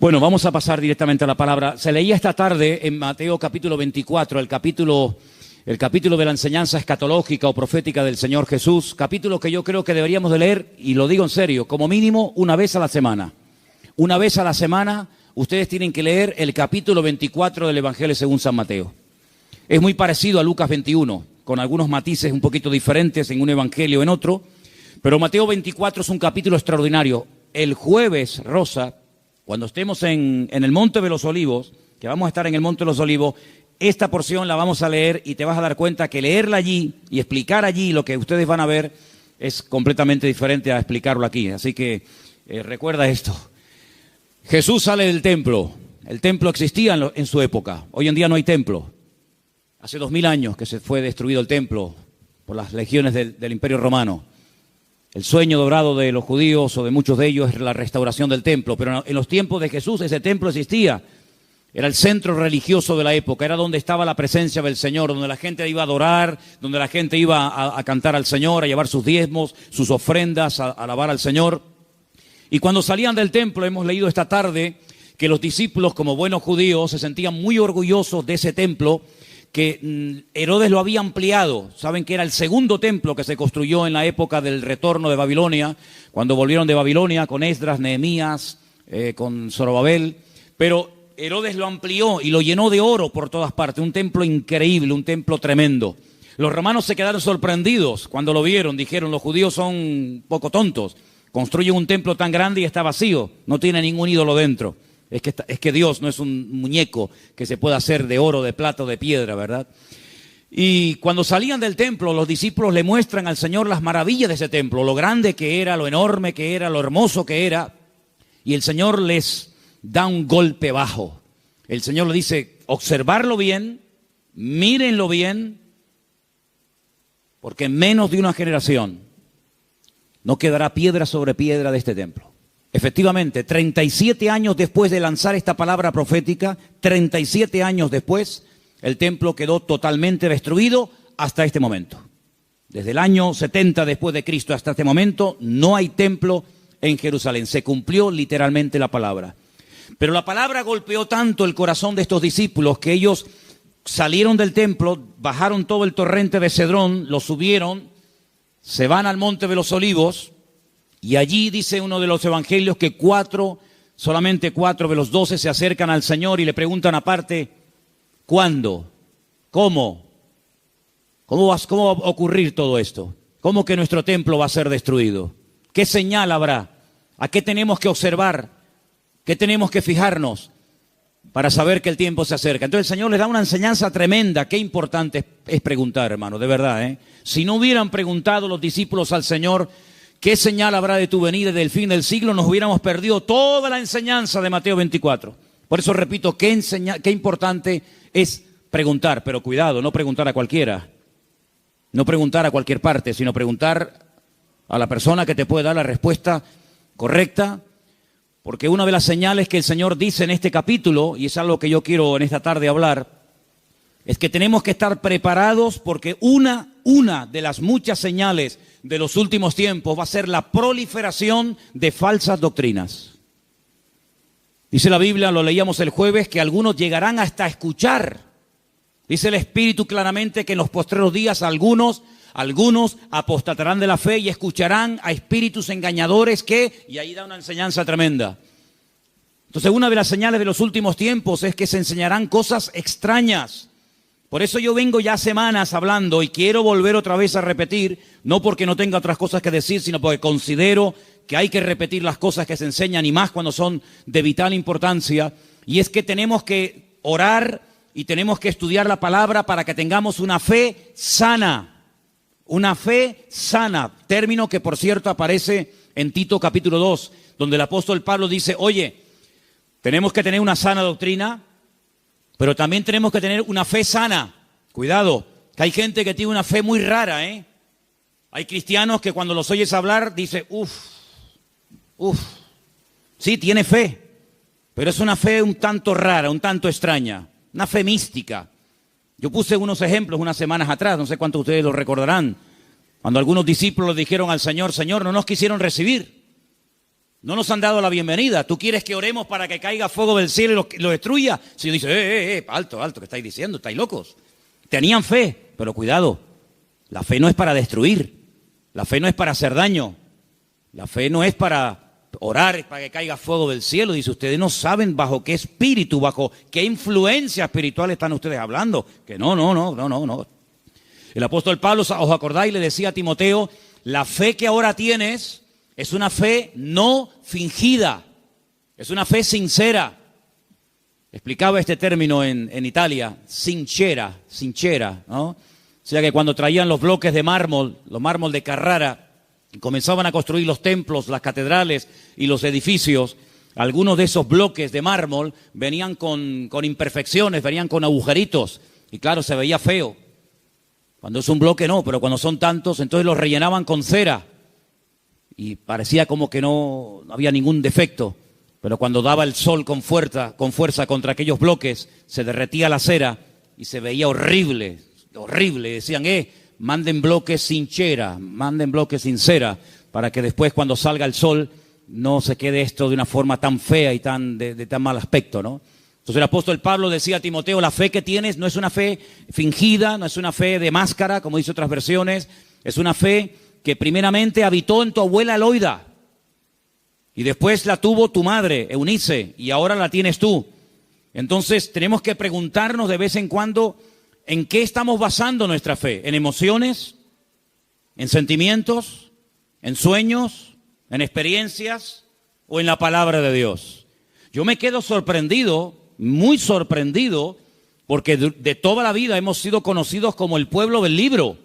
Bueno, vamos a pasar directamente a la palabra. Se leía esta tarde en Mateo capítulo 24, el capítulo de la enseñanza escatológica o profética del Señor Jesús, capítulo que yo creo que deberíamos de leer, y lo digo en serio, como mínimo una vez a la semana. Una vez a la semana ustedes tienen que leer el capítulo 24 del Evangelio según San Mateo. Es muy parecido a Lucas 21, con algunos matices un poquito diferentes en un evangelio o en otro, pero Mateo 24 es un capítulo extraordinario. El jueves, Rosa, cuando estemos en el Monte de los Olivos, que vamos a estar en el Monte de los Olivos, esta porción la vamos a leer y te vas a dar cuenta que leerla allí y explicar allí lo que ustedes van a ver es completamente diferente a explicarlo aquí. Así que recuerda esto. Jesús sale del templo. El templo existía en su época. Hoy en día no hay templo. Hace 2000 años que se fue destruido el templo por las legiones del Imperio Romano. El sueño dorado de los judíos o de muchos de ellos es la restauración del templo, pero en los tiempos de Jesús ese templo existía. Era el centro religioso de la época, era donde estaba la presencia del Señor, donde la gente iba a adorar, donde la gente iba a cantar al Señor, a llevar sus diezmos, sus ofrendas, a alabar al Señor. Y cuando salían del templo, hemos leído esta tarde que los discípulos, como buenos judíos, se sentían muy orgullosos de ese templo, que Herodes lo había ampliado. Saben que era el segundo templo que se construyó en la época del retorno de Babilonia, cuando volvieron de Babilonia con Esdras, Nehemías, con Zorobabel. Pero Herodes lo amplió y lo llenó de oro por todas partes. Un templo increíble, un templo tremendo. Los romanos se quedaron sorprendidos cuando lo vieron. Dijeron, los judíos son poco tontos. Construyen un templo tan grande y está vacío. No tiene ningún ídolo dentro. Es que Dios no es un muñeco que se pueda hacer de oro, de plata o de piedra, ¿verdad? Y cuando salían del templo, los discípulos le muestran al Señor las maravillas de ese templo, lo grande que era, lo enorme que era, lo hermoso que era. Y el Señor les da un golpe bajo. El Señor le dice, observarlo bien, mírenlo bien, porque en menos de una generación no quedará piedra sobre piedra de este templo. Efectivamente, 37 años después de lanzar esta palabra profética, 37 años después, el templo quedó totalmente destruido hasta este momento. Desde el año 70 después de Cristo hasta este momento, no hay templo en Jerusalén. Se cumplió literalmente la palabra. Pero la palabra golpeó tanto el corazón de estos discípulos que ellos salieron del templo, bajaron todo el torrente de Cedrón, lo subieron, se van al Monte de los Olivos. Y allí dice uno de los evangelios que solamente 4 de los 12 se acercan al Señor y le preguntan aparte, ¿cuándo? ¿Cómo? ¿Cómo va a ocurrir todo esto? ¿Cómo que nuestro templo va a ser destruido? ¿Qué señal habrá? ¿A qué tenemos que observar? ¿Qué tenemos que fijarnos para saber que el tiempo se acerca? Entonces el Señor les da una enseñanza tremenda. Qué importante es preguntar, hermano, de verdad, ¿eh? Si no hubieran preguntado los discípulos al Señor, ¿qué señal habrá de tu venida y del fin del siglo? Nos hubiéramos perdido toda la enseñanza de Mateo 24. Por eso repito, qué importante es preguntar, pero cuidado, no preguntar a cualquiera, no preguntar a cualquier parte, sino preguntar a la persona que te puede dar la respuesta correcta, porque una de las señales que el Señor dice en este capítulo, y es algo que yo quiero en esta tarde hablar, es que tenemos que estar preparados porque una de las muchas señales de los últimos tiempos va a ser la proliferación de falsas doctrinas. Dice la Biblia, lo leíamos el jueves, que algunos llegarán hasta escuchar. Dice el Espíritu claramente que en los postreros días algunos apostatarán de la fe y escucharán a espíritus engañadores y ahí da una enseñanza tremenda. Entonces una de las señales de los últimos tiempos es que se enseñarán cosas extrañas. Por eso yo vengo ya semanas hablando y quiero volver otra vez a repetir, no porque no tenga otras cosas que decir, sino porque considero que hay que repetir las cosas que se enseñan y más cuando son de vital importancia. Y es que tenemos que orar y tenemos que estudiar la palabra para que tengamos una fe sana. Una fe sana, término que por cierto aparece en Tito capítulo 2, donde el apóstol Pablo dice, oye, tenemos que tener una sana doctrina, pero también tenemos que tener una fe sana. Cuidado, que hay gente que tiene una fe muy rara, ¿eh? Hay cristianos que cuando los oyes hablar, dice, sí, tiene fe, pero es una fe un tanto rara, un tanto extraña, una fe mística. Yo puse unos ejemplos unas semanas atrás, no sé cuántos de ustedes lo recordarán, cuando algunos discípulos dijeron al Señor, Señor, no nos quisieron recibir. No nos han dado la bienvenida. ¿Tú quieres que oremos para que caiga fuego del cielo y lo destruya? Si dice, alto, ¿qué estáis diciendo? ¿Estáis locos? Tenían fe, pero cuidado. La fe no es para destruir. La fe no es para hacer daño. La fe no es para orar para que caiga fuego del cielo. Dice, ustedes no saben bajo qué espíritu, bajo qué influencia espiritual están ustedes hablando. Que no. El apóstol Pablo, ¿os acordáis? Le decía a Timoteo, la fe que ahora tienes es una fe no fingida, es una fe sincera. Explicaba este término en Italia, sincera, ¿no? O sea que cuando traían los bloques de mármol, los mármol de Carrara, y comenzaban a construir los templos, las catedrales y los edificios, algunos de esos bloques de mármol venían con imperfecciones, venían con agujeritos, y claro, se veía feo. Cuando es un bloque no, pero cuando son tantos, entonces los rellenaban con cera, y parecía como que no había ningún defecto, pero cuando daba el sol con fuerza contra aquellos bloques, se derretía la cera y se veía horrible. Decían, manden bloques sin cera, manden bloques sin cera, para que después cuando salga el sol no se quede esto de una forma tan fea y de tan mal aspecto, ¿no? Entonces el apóstol Pablo decía a Timoteo, la fe que tienes no es una fe fingida, no es una fe de máscara, como dice otras versiones, es una fe que primeramente habitó en tu abuela Loida, y después la tuvo tu madre, Eunice, y ahora la tienes tú. Entonces tenemos que preguntarnos de vez en cuando, ¿en qué estamos basando nuestra fe? ¿En emociones? ¿En sentimientos? ¿En sueños? ¿En experiencias? ¿O en la palabra de Dios? Yo me quedo sorprendido, muy sorprendido, porque de toda la vida hemos sido conocidos como el pueblo del libro.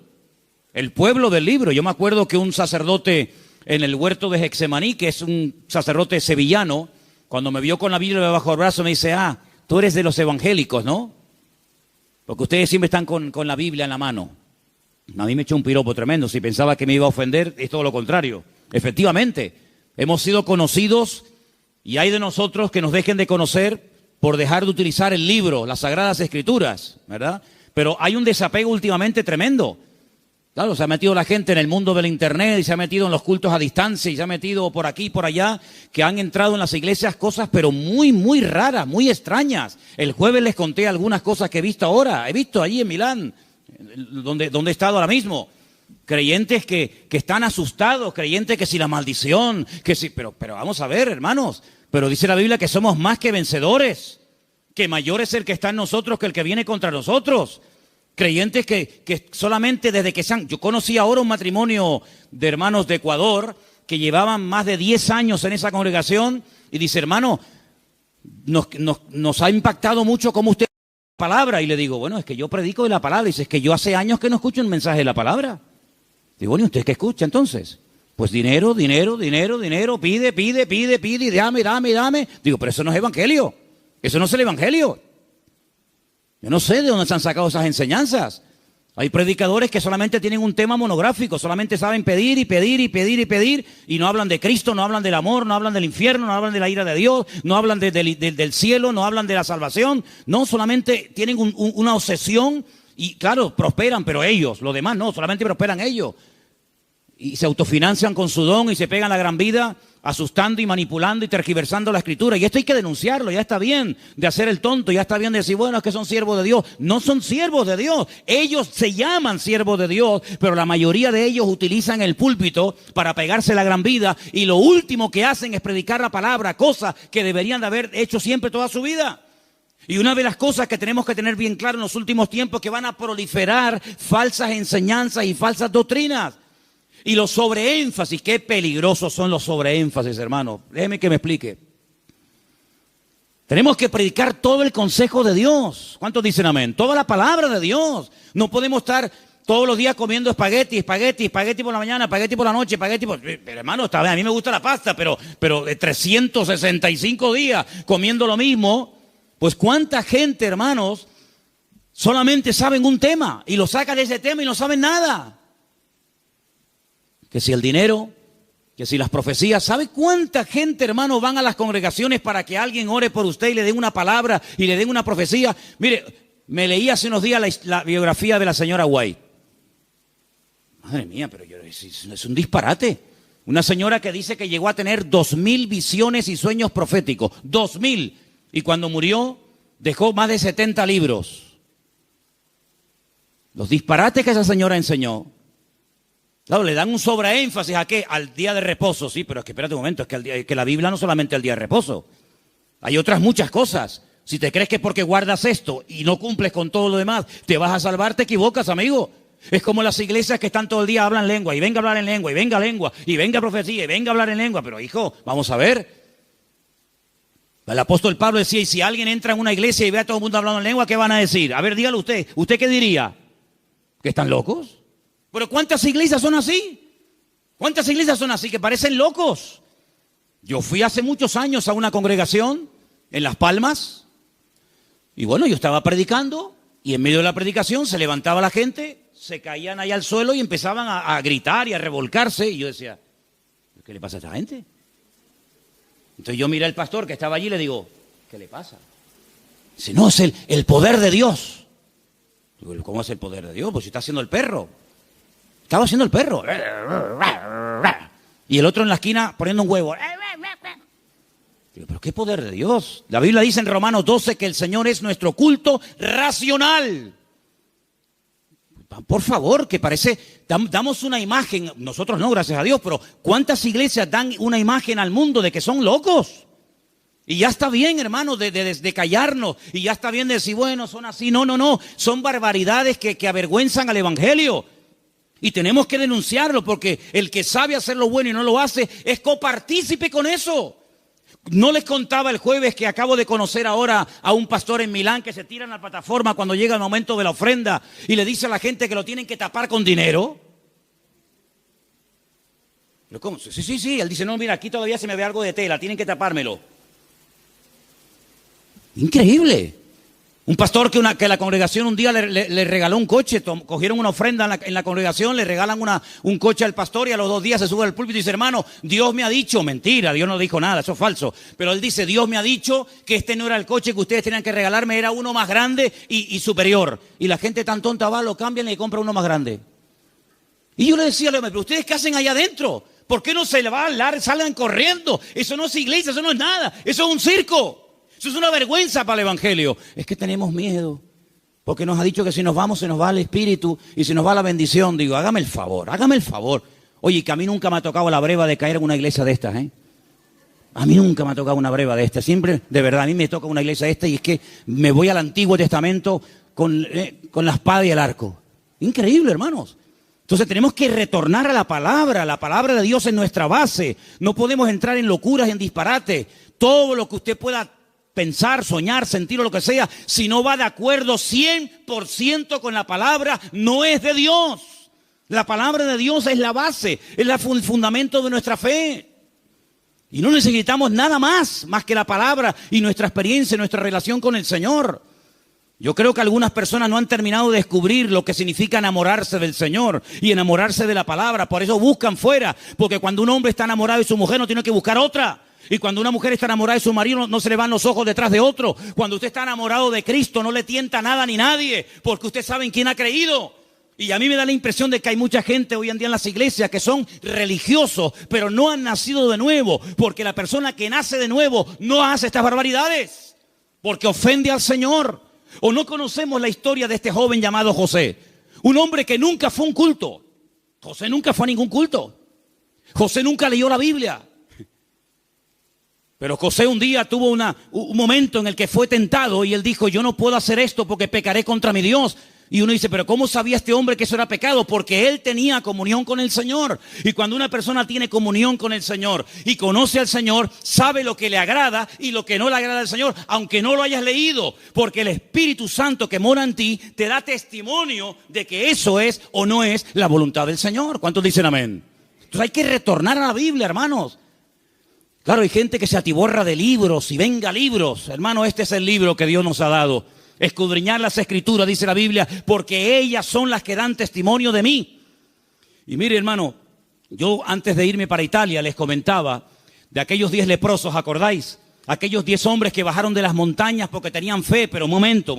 El pueblo del libro. Yo me acuerdo que un sacerdote en el huerto de Getsemaní, que es un sacerdote sevillano, cuando me vio con la Biblia bajo el brazo, me dice, tú eres de los evangélicos, ¿no? Porque ustedes siempre están con la Biblia en la mano. A mí me echó un piropo tremendo. Si pensaba que me iba a ofender, es todo lo contrario. Efectivamente, hemos sido conocidos y hay de nosotros que nos dejen de conocer por dejar de utilizar el libro, las Sagradas Escrituras, ¿verdad? Pero hay un desapego últimamente tremendo. Claro, se ha metido la gente en el mundo del internet y se ha metido en los cultos a distancia y se ha metido por aquí y por allá, que han entrado en las iglesias cosas pero muy, muy raras, muy extrañas. El jueves les conté algunas cosas que he visto ahora. He visto allí en Milán, donde he estado ahora mismo. Creyentes que están asustados, creyentes que si la maldición, que si... Pero vamos a ver, hermanos, pero dice la Biblia que somos más que vencedores, que mayor es el que está en nosotros que el que viene contra nosotros. Creyentes que solamente desde que Yo conocí ahora un matrimonio de hermanos de Ecuador que llevaban más de 10 años en esa congregación y dice, hermano, nos ha impactado mucho cómo usted la palabra. Y le digo, bueno, es que yo predico de la palabra. Y dice, es que yo hace años que no escucho un mensaje de la palabra. Digo, bueno, ¿y usted qué escucha entonces? Pues dinero, pide, y dame. Digo, pero eso no es evangelio. Eso no es el evangelio. Yo no sé de dónde se han sacado esas enseñanzas. Hay predicadores que solamente tienen un tema monográfico, solamente saben pedir y no hablan de Cristo, no hablan del amor, no hablan del infierno, no hablan de la ira de Dios, no hablan del cielo, no hablan de la salvación. No, solamente tienen una obsesión y claro, prosperan, pero ellos, los demás no, solamente prosperan ellos. Y se autofinancian con su don y se pegan la gran vida asustando y manipulando y tergiversando la Escritura. Y esto hay que denunciarlo, ya está bien de hacer el tonto, ya está bien de decir, bueno, es que son siervos de Dios. No son siervos de Dios, ellos se llaman siervos de Dios, pero la mayoría de ellos utilizan el púlpito para pegarse la gran vida y lo último que hacen es predicar la palabra, cosa que deberían de haber hecho siempre toda su vida. Y una de las cosas que tenemos que tener bien claro en los últimos tiempos es que van a proliferar falsas enseñanzas y falsas doctrinas. Y los sobreénfasis, qué peligrosos son los sobreénfasis, hermano. Déjeme que me explique. Tenemos que predicar todo el consejo de Dios. ¿Cuántos dicen amén? Toda la palabra de Dios. No podemos estar todos los días comiendo espagueti por la mañana, espagueti por la noche, Pero hermano, está bien, a mí me gusta la pasta, pero de 365 días comiendo lo mismo. Pues cuánta gente, hermanos, solamente saben un tema y lo sacan de ese tema y no saben nada. Que si el dinero, que si las profecías. ¿Sabe cuánta gente, hermano, van a las congregaciones para que alguien ore por usted y le den una palabra y le den una profecía? Mire, me leí hace unos días la biografía de la señora White. Madre mía, pero es un disparate. Una señora que dice que llegó a tener 2000 visiones y sueños proféticos. 2000. Y cuando murió, dejó más de 70 libros. Los disparates que esa señora enseñó. Claro, le dan un sobreénfasis a qué, al día de reposo, sí, pero es que espérate un momento, es que la Biblia no solamente el día de reposo, hay otras muchas cosas. Si te crees que porque guardas esto y no cumples con todo lo demás, te vas a salvar, te equivocas, amigo. Es como las iglesias que están todo el día hablan lengua, y venga a hablar en lengua, y venga profecía, y venga a hablar en lengua, pero hijo, vamos a ver. El apóstol Pablo decía, y si alguien entra en una iglesia y ve a todo el mundo hablando en lengua, ¿qué van a decir? A ver, dígalo usted, ¿usted qué diría? ¿Que están locos? Pero ¿cuántas iglesias son así? ¿Cuántas iglesias son así que parecen locos? Yo fui hace muchos años a una congregación en Las Palmas y bueno, yo estaba predicando y en medio de la predicación se levantaba la gente, se caían ahí al suelo y empezaban a gritar y a revolcarse y yo decía, ¿qué le pasa a esta gente? Entonces yo miré al pastor que estaba allí y le digo, ¿qué le pasa? Dice, no, es el poder de Dios. Digo, ¿cómo es el poder de Dios? Pues si está haciendo el perro. Estaba haciendo el perro. Y el otro en la esquina poniendo un huevo. Digo, ¿pero qué poder de Dios? La Biblia dice en Romanos 12 que el Señor es nuestro culto racional. Por favor, que parece, damos una imagen, nosotros no, gracias a Dios, pero ¿cuántas iglesias dan una imagen al mundo de que son locos? Y ya está bien, hermano, de callarnos, y ya está bien de decir, bueno, son así, no, son barbaridades que avergüenzan al evangelio. Y tenemos que denunciarlo porque el que sabe hacer lo bueno y no lo hace es copartícipe con eso. No les contaba el jueves que acabo de conocer ahora a un pastor en Milán que se tira en la plataforma cuando llega el momento de la ofrenda y le dice a la gente que lo tienen que tapar con dinero. ¿Pero cómo? Sí. Él dice, no, mira, aquí todavía se me ve algo de tela, tienen que tapármelo. Increíble. Un pastor que la congregación un día le regaló un coche, cogieron una ofrenda en la congregación, le regalan un coche al pastor y a los 2 días se sube al púlpito y dice, hermano, Dios me ha dicho, mentira, Dios no dijo nada, eso es falso, pero él dice, Dios me ha dicho que este no era el coche que ustedes tenían que regalarme, era uno más grande y superior. Y la gente tan tonta va, lo cambian y le compra uno más grande. Y yo le decía, pero ¿ustedes qué hacen allá adentro? ¿Por qué no se le va a hablar, salgan corriendo? Eso no es iglesia, eso no es nada, eso es un circo. Eso es una vergüenza para el evangelio. Es que tenemos miedo, porque nos ha dicho que si nos vamos se nos va el espíritu y se nos va la bendición. Digo, hágame el favor. Oye, que a mí nunca me ha tocado la breva de caer en una iglesia de estas, ¿eh? A mí nunca me ha tocado una breva de estas. Siempre, de verdad, a mí me toca una iglesia de estas y es que me voy al Antiguo Testamento con la espada y el arco. Increíble, hermanos. Entonces tenemos que retornar a la palabra de Dios es nuestra base. No podemos entrar en locuras, en disparate. Todo lo que usted pueda pensar, soñar, sentir o lo que sea, si no va de acuerdo 100% con la palabra, no es de Dios. La palabra de Dios es la base, es el fundamento de nuestra fe. Y no necesitamos nada más que la palabra y nuestra experiencia, nuestra relación con el Señor. Yo creo que algunas personas no han terminado de descubrir lo que significa enamorarse del Señor y enamorarse de la palabra. Por eso buscan fuera, porque cuando un hombre está enamorado de su mujer no tiene que buscar otra. Y cuando una mujer está enamorada de su marido, no se le van los ojos detrás de otro. Cuando usted está enamorado de Cristo, no le tienta nada ni nadie, porque usted sabe en quién ha creído. Y a mí me da la impresión de que hay mucha gente hoy en día en las iglesias que son religiosos, pero no han nacido de nuevo, porque la persona que nace de nuevo no hace estas barbaridades, porque ofende al Señor. O no conocemos la historia de este joven llamado José, un hombre que nunca fue a un culto. José nunca fue a ningún culto. José nunca leyó la Biblia. Pero José un día tuvo un momento en el que fue tentado y él dijo, yo no puedo hacer esto porque pecaré contra mi Dios. Y uno dice, pero ¿cómo sabía este hombre que eso era pecado? Porque él tenía comunión con el Señor. Y cuando una persona tiene comunión con el Señor y conoce al Señor, sabe lo que le agrada y lo que no le agrada al Señor, aunque no lo hayas leído. Porque el Espíritu Santo que mora en ti te da testimonio de que eso es o no es la voluntad del Señor. ¿Cuántos dicen amén? Entonces hay que retornar a la Biblia, hermanos. Claro, hay gente que se atiborra de libros y venga libros. Hermano, este es el libro que Dios nos ha dado. Escudriñar las Escrituras, dice la Biblia, porque ellas son las que dan testimonio de mí. Y mire, hermano, yo antes de irme para Italia les comentaba de aquellos 10 leprosos, ¿acordáis? Aquellos 10 hombres que bajaron de las montañas porque tenían fe, pero momento.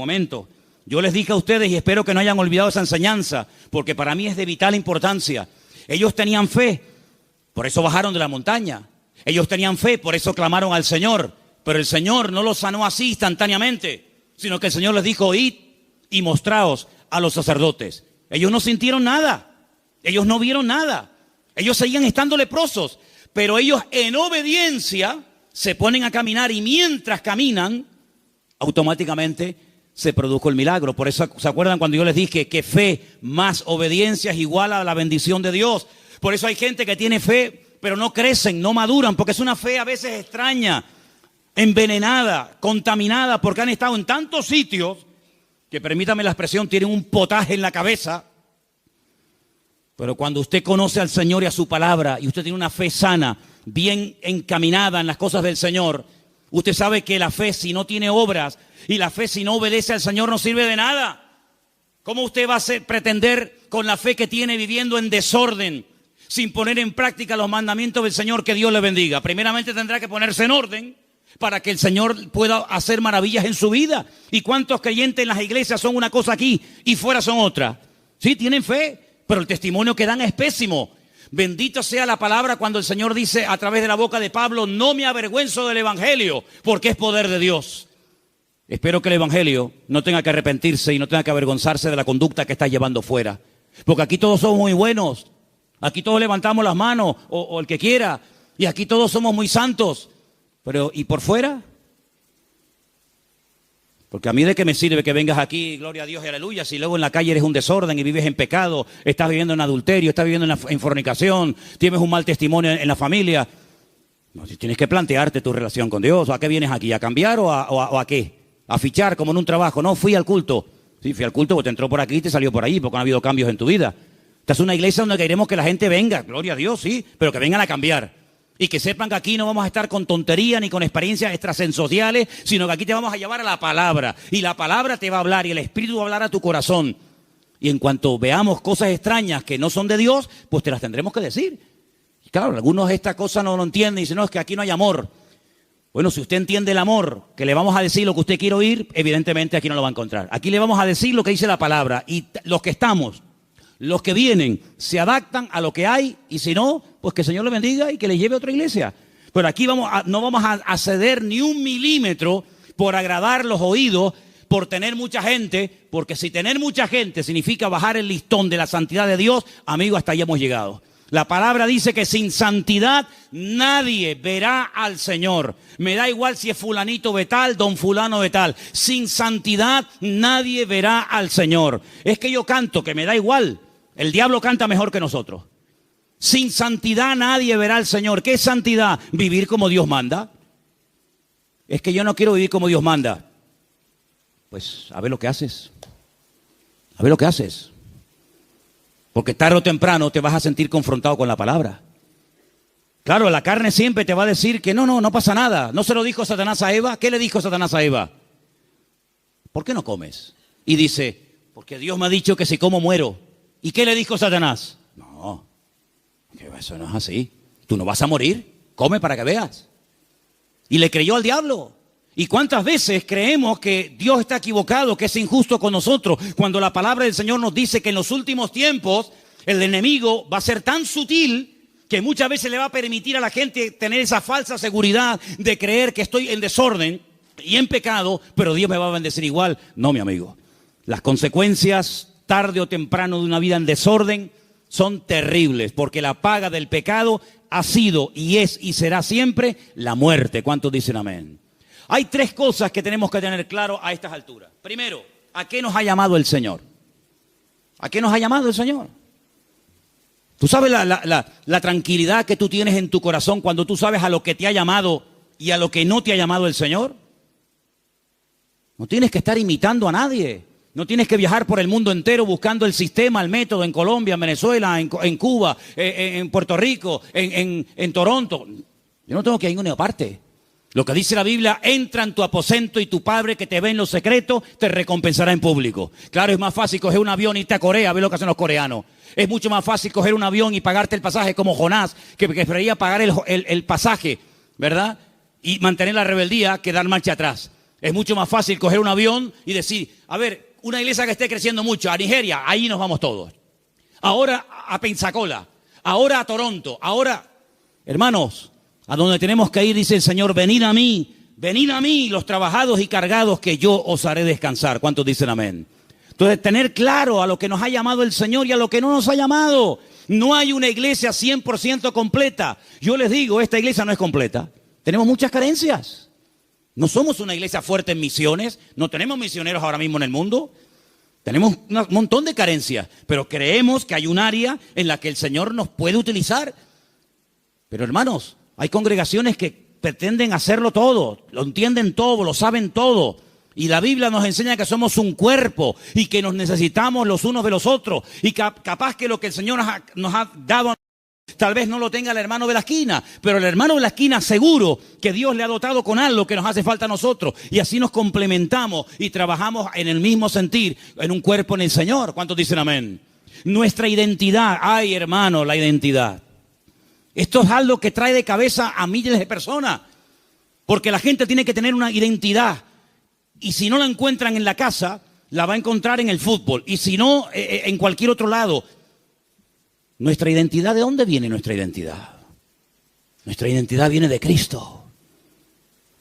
Yo les dije a ustedes y espero que no hayan olvidado esa enseñanza, porque para mí es de vital importancia. Ellos tenían fe. por eso bajaron de la montaña. Ellos tenían fe, por eso clamaron al Señor. Pero el Señor no los sanó así instantáneamente, sino que el Señor les dijo, id y mostraos a los sacerdotes. Ellos no sintieron nada, ellos no vieron nada, ellos seguían estando leprosos, pero ellos en obediencia se ponen a caminar y mientras caminan, automáticamente se produjo el milagro. Por eso, ¿se acuerdan cuando yo les dije que fe más obediencia es igual a la bendición de Dios? Por eso hay gente que tiene fe, pero no crecen, no maduran, porque es una fe a veces extraña, envenenada, contaminada, porque han estado en tantos sitios que, permítame la expresión, tienen un potaje en la cabeza. Pero cuando usted conoce al Señor y a su palabra, y usted tiene una fe sana, bien encaminada en las cosas del Señor, usted sabe que la fe, si no tiene obras, y la fe, si no obedece al Señor, no sirve de nada. ¿Cómo usted va a pretender con la fe que tiene viviendo en desorden, sin poner en práctica los mandamientos del Señor? Que Dios le bendiga. Primeramente tendrá que ponerse en orden para que el Señor pueda hacer maravillas en su vida. ¿Y cuántos creyentes en las iglesias son una cosa aquí y fuera son otra? Sí, tienen fe, pero el testimonio que dan es pésimo. Bendito sea la palabra cuando el Señor dice a través de la boca de Pablo, no me avergüenzo del evangelio, porque es poder de Dios. Espero que el evangelio no tenga que arrepentirse y no tenga que avergonzarse de la conducta que está llevando fuera. Porque aquí todos somos muy buenos, aquí todos levantamos las manos, o el que quiera, y aquí todos somos muy santos. Pero, ¿y por fuera? Porque a mí de qué me sirve que vengas aquí, gloria a Dios y aleluya, si luego en la calle eres un desorden y vives en pecado, estás viviendo en adulterio, estás viviendo en fornicación, tienes un mal testimonio en la familia. No, tienes que plantearte tu relación con Dios. ¿A qué vienes aquí? ¿A cambiar o a qué? ¿A fichar como en un trabajo? No, fui al culto. Sí, fui al culto porque te entró por aquí y te salió por allí, porque no ha habido cambios en tu vida. Esta es una iglesia donde queremos que la gente venga, gloria a Dios, sí, pero que vengan a cambiar. Y que sepan que aquí no vamos a estar con tontería ni con experiencias extrasensoriales, sino que aquí te vamos a llevar a la palabra. Y la palabra te va a hablar y el Espíritu va a hablar a tu corazón. Y en cuanto veamos cosas extrañas que no son de Dios, pues te las tendremos que decir. Y claro, algunos esta cosa no lo entienden y dicen, no, es que aquí no hay amor. Bueno, si usted entiende el amor, que le vamos a decir lo que usted quiere oír, evidentemente aquí no lo va a encontrar. Aquí le vamos a decir lo que dice la palabra. Y los que estamos, los que vienen, se adaptan a lo que hay, y si no, pues que el Señor le bendiga y que le lleve a otra iglesia. Pero aquí no vamos a ceder ni un milímetro por agradar los oídos, por tener mucha gente, porque si tener mucha gente significa bajar el listón de la santidad de Dios, amigo, hasta ahí hemos llegado. La palabra dice que sin santidad nadie verá al Señor. Me da igual si es fulanito de tal, don fulano de tal. Sin santidad nadie verá al Señor. Es que yo canto, que me da igual. El diablo canta mejor que nosotros. Sin santidad nadie verá al Señor. ¿Qué es santidad? Vivir como Dios manda. Es que yo no quiero vivir como Dios manda. Pues a ver lo que haces. A ver lo que haces. Porque tarde o temprano te vas a sentir confrontado con la palabra. Claro, la carne siempre te va a decir que no pasa nada. ¿No se lo dijo Satanás a Eva? ¿Qué le dijo Satanás a Eva? ¿Por qué no comes? Y dice, porque Dios me ha dicho que si como muero. ¿Y qué le dijo Satanás? No, que eso no es así. Tú no vas a morir, come para que veas. Y le creyó al diablo. ¿Y cuántas veces creemos que Dios está equivocado, que es injusto con nosotros, cuando la palabra del Señor nos dice que en los últimos tiempos el enemigo va a ser tan sutil que muchas veces le va a permitir a la gente tener esa falsa seguridad de creer que estoy en desorden y en pecado, pero Dios me va a bendecir igual? No, mi amigo. Las consecuencias tarde o temprano de una vida en desorden son terribles, porque la paga del pecado ha sido y es y será siempre la muerte. ¿Cuántos dicen amén? Hay tres cosas que tenemos que tener claro a estas alturas. Primero, ¿a qué nos ha llamado el Señor? ¿A qué nos ha llamado el Señor? ¿Tú sabes la tranquilidad que tú tienes en tu corazón cuando tú sabes a lo que te ha llamado y a lo que no te ha llamado el Señor? No tienes que estar imitando a nadie. No tienes que viajar por el mundo entero buscando el sistema, el método en Colombia, en Venezuela, en Cuba, en Puerto Rico, en Toronto. Yo no tengo que ir a ninguna parte. Lo que dice la Biblia, entra en tu aposento y tu Padre que te ve en lo secreto te recompensará en público. Claro, es más fácil coger un avión y irte a Corea a ver lo que hacen los coreanos. Es mucho más fácil coger un avión y pagarte el pasaje como Jonás, que prefería pagar el pasaje, ¿verdad? Y mantener la rebeldía que dar marcha atrás. Es mucho más fácil coger un avión y decir, a ver, una iglesia que esté creciendo mucho, a Nigeria, ahí nos vamos todos. Ahora a Pensacola, ahora a Toronto, ahora... Hermanos, a donde tenemos que ir, dice el Señor, venid a mí, los trabajados y cargados, que yo os haré descansar. ¿Cuántos dicen amén? Entonces, tener claro a lo que nos ha llamado el Señor y a lo que no nos ha llamado. No hay una iglesia 100% completa. Yo les digo, esta iglesia no es completa. Tenemos muchas carencias. No somos una iglesia fuerte en misiones. No tenemos misioneros ahora mismo en el mundo. Tenemos un montón de carencias. Pero creemos que hay un área en la que el Señor nos puede utilizar. Pero hermanos, hay congregaciones que pretenden hacerlo todo. Lo entienden todo, lo saben todo. Y la Biblia nos enseña que somos un cuerpo y que nos necesitamos los unos de los otros. Y capaz que lo que el Señor nos ha dado, tal vez no lo tenga el hermano de la esquina, pero el hermano de la esquina seguro que Dios le ha dotado con algo que nos hace falta a nosotros. Y así nos complementamos y trabajamos en el mismo sentir, en un cuerpo en el Señor. ¿Cuántos dicen amén? Nuestra identidad, ay hermano, la identidad. Esto es algo que trae de cabeza a miles de personas. Porque la gente tiene que tener una identidad. Y si no la encuentran en la casa, la va a encontrar en el fútbol. Y si no, en cualquier otro lado. ¿Nuestra identidad? ¿De dónde viene nuestra identidad? Nuestra identidad viene de Cristo.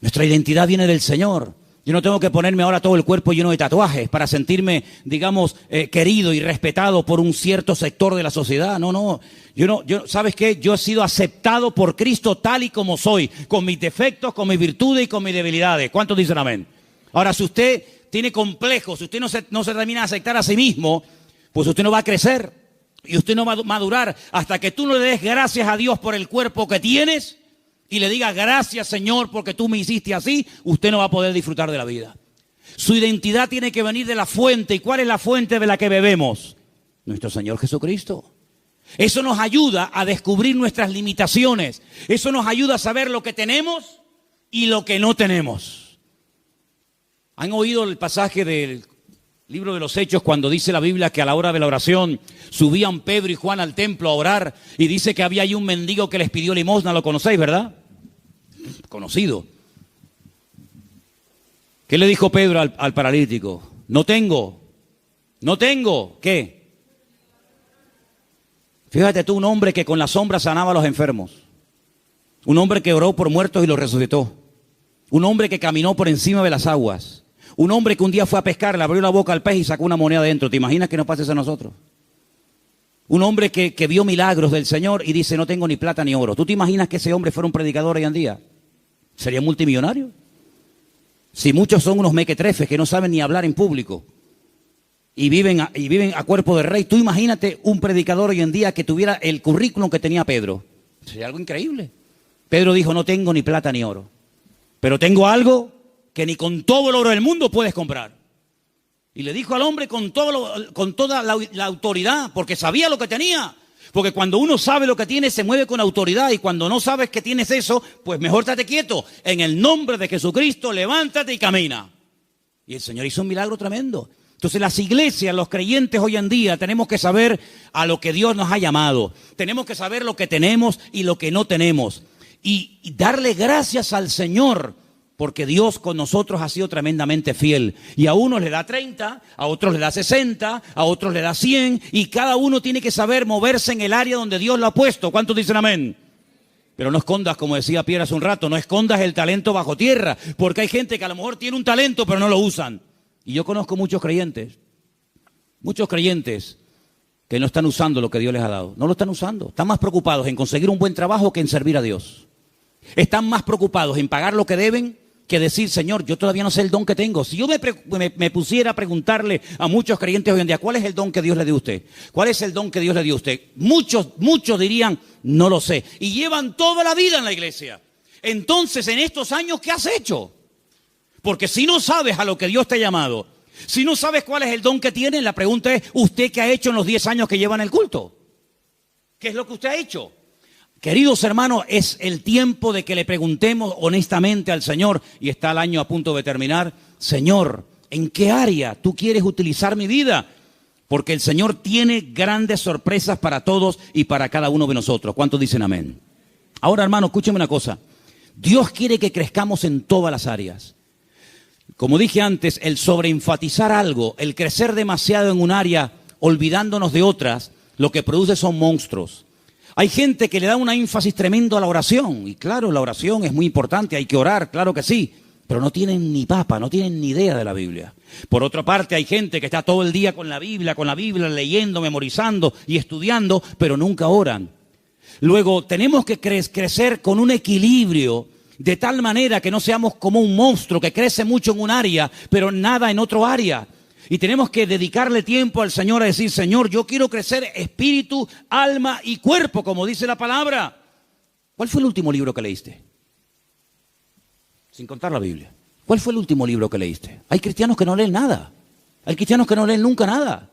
Nuestra identidad viene del Señor. Yo no tengo que ponerme ahora todo el cuerpo lleno de tatuajes para sentirme, digamos, querido y respetado por un cierto sector de la sociedad. No. ¿Sabes qué? Yo he sido aceptado por Cristo tal y como soy, con mis defectos, con mis virtudes y con mis debilidades. ¿Cuántos dicen amén? Ahora, si usted tiene complejos, si usted no se termina de aceptar a sí mismo, pues usted no va a crecer y usted no va a madurar hasta que tú no le des gracias a Dios por el cuerpo que tienes y le digas gracias, Señor, porque tú me hiciste así. Usted no va a poder disfrutar de la vida. Su identidad tiene que venir de la fuente. ¿Y cuál es la fuente de la que bebemos? Nuestro Señor Jesucristo. Eso nos ayuda a descubrir nuestras limitaciones. Eso nos ayuda a saber lo que tenemos y lo que no tenemos. ¿Han oído el pasaje del libro de los Hechos cuando dice la Biblia que a la hora de la oración subían Pedro y Juan al templo a orar y dice que había ahí un mendigo que les pidió limosna? ¿Lo conocéis, verdad? Conocido. ¿Qué le dijo Pedro al paralítico? No tengo. ¿Qué? Fíjate tú, un hombre que con la sombra sanaba a los enfermos. Un hombre que oró por muertos y los resucitó. Un hombre que caminó por encima de las aguas. Un hombre que un día fue a pescar, le abrió la boca al pez y sacó una moneda dentro. ¿Te imaginas que nos pase eso a nosotros? Un hombre que vio milagros del Señor y dice, no tengo ni plata ni oro. ¿Tú te imaginas que ese hombre fuera un predicador hoy en día? ¿Sería multimillonario? Si muchos son unos mequetrefes que no saben ni hablar en público y viven a cuerpo de rey, tú imagínate un predicador hoy en día que tuviera el currículum que tenía Pedro. Sería algo increíble. Pedro dijo, no tengo ni plata ni oro, pero tengo algo que ni con todo el oro del mundo puedes comprar. Y le dijo al hombre con toda la autoridad, porque sabía lo que tenía. Porque cuando uno sabe lo que tiene, se mueve con autoridad. Y cuando no sabes que tienes eso, pues mejor estate quieto. En el nombre de Jesucristo, levántate y camina. Y el Señor hizo un milagro tremendo. Entonces las iglesias, los creyentes hoy en día, tenemos que saber a lo que Dios nos ha llamado. Tenemos que saber lo que tenemos y lo que no tenemos. Y darle gracias al Señor, porque Dios con nosotros ha sido tremendamente fiel. Y a unos le da 30, a otros le da 60, a otros le da 100. Y cada uno tiene que saber moverse en el área donde Dios lo ha puesto. ¿Cuántos dicen amén? Pero no escondas, como decía Pierre hace un rato, no escondas el talento bajo tierra. Porque hay gente que a lo mejor tiene un talento, pero no lo usan. Y yo conozco muchos creyentes que no están usando lo que Dios les ha dado. No lo están usando. Están más preocupados en conseguir un buen trabajo que en servir a Dios. Están más preocupados en pagar lo que deben que decir, Señor, yo todavía no sé el don que tengo. Si yo me pusiera a preguntarle a muchos creyentes hoy en día, ¿cuál es el don que Dios le dio a usted? ¿Cuál es el don que Dios le dio a usted? Muchos dirían, no lo sé. Y llevan toda la vida en la iglesia. Entonces, en estos años, ¿qué has hecho? Porque si no sabes a lo que Dios te ha llamado, si no sabes cuál es el don que tienes, la pregunta es, ¿usted qué ha hecho en los 10 años que lleva en el culto? ¿Qué es lo que usted ha hecho? Queridos hermanos, es el tiempo de que le preguntemos honestamente al Señor, y está el año a punto de terminar, Señor, ¿en qué área tú quieres utilizar mi vida? Porque el Señor tiene grandes sorpresas para todos y para cada uno de nosotros. ¿Cuántos dicen amén? Ahora, hermano, escúcheme una cosa. Dios quiere que crezcamos en todas las áreas. Como dije antes, el sobreenfatizar algo, el crecer demasiado en un área, olvidándonos de otras, lo que produce son monstruos. Hay gente que le da un énfasis tremendo a la oración. Y claro, la oración es muy importante, hay que orar, claro que sí. Pero no tienen ni papa, no tienen ni idea de la Biblia. Por otra parte, hay gente que está todo el día con la Biblia, leyendo, memorizando y estudiando, pero nunca oran. Luego, tenemos que crecer con un equilibrio, de tal manera que no seamos como un monstruo que crece mucho en un área, pero nada en otro área. Y tenemos que dedicarle tiempo al Señor a decir, Señor, yo quiero crecer espíritu, alma y cuerpo, como dice la palabra. ¿Cuál fue el último libro que leíste? Sin contar la Biblia. ¿Cuál fue el último libro que leíste? Hay cristianos que no leen nada. Hay cristianos que no leen nunca nada.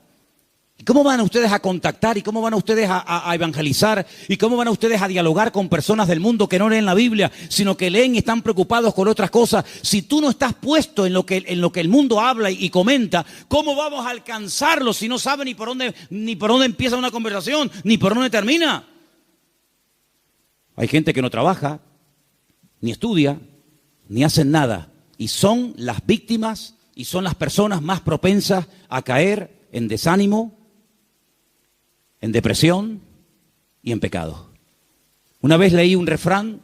¿Y cómo van ustedes a contactar? ¿Y cómo van ustedes a evangelizar? ¿Y cómo van ustedes a dialogar con personas del mundo que no leen la Biblia, sino que leen y están preocupados con otras cosas? Si tú no estás puesto en lo que el mundo habla y comenta, ¿cómo vamos a alcanzarlos si no saben ni por dónde empieza una conversación, ni por dónde termina? Hay gente que no trabaja, ni estudia, ni hacen nada. Y son las víctimas y son las personas más propensas a caer en desánimo, en depresión y en pecado. Una vez leí un refrán,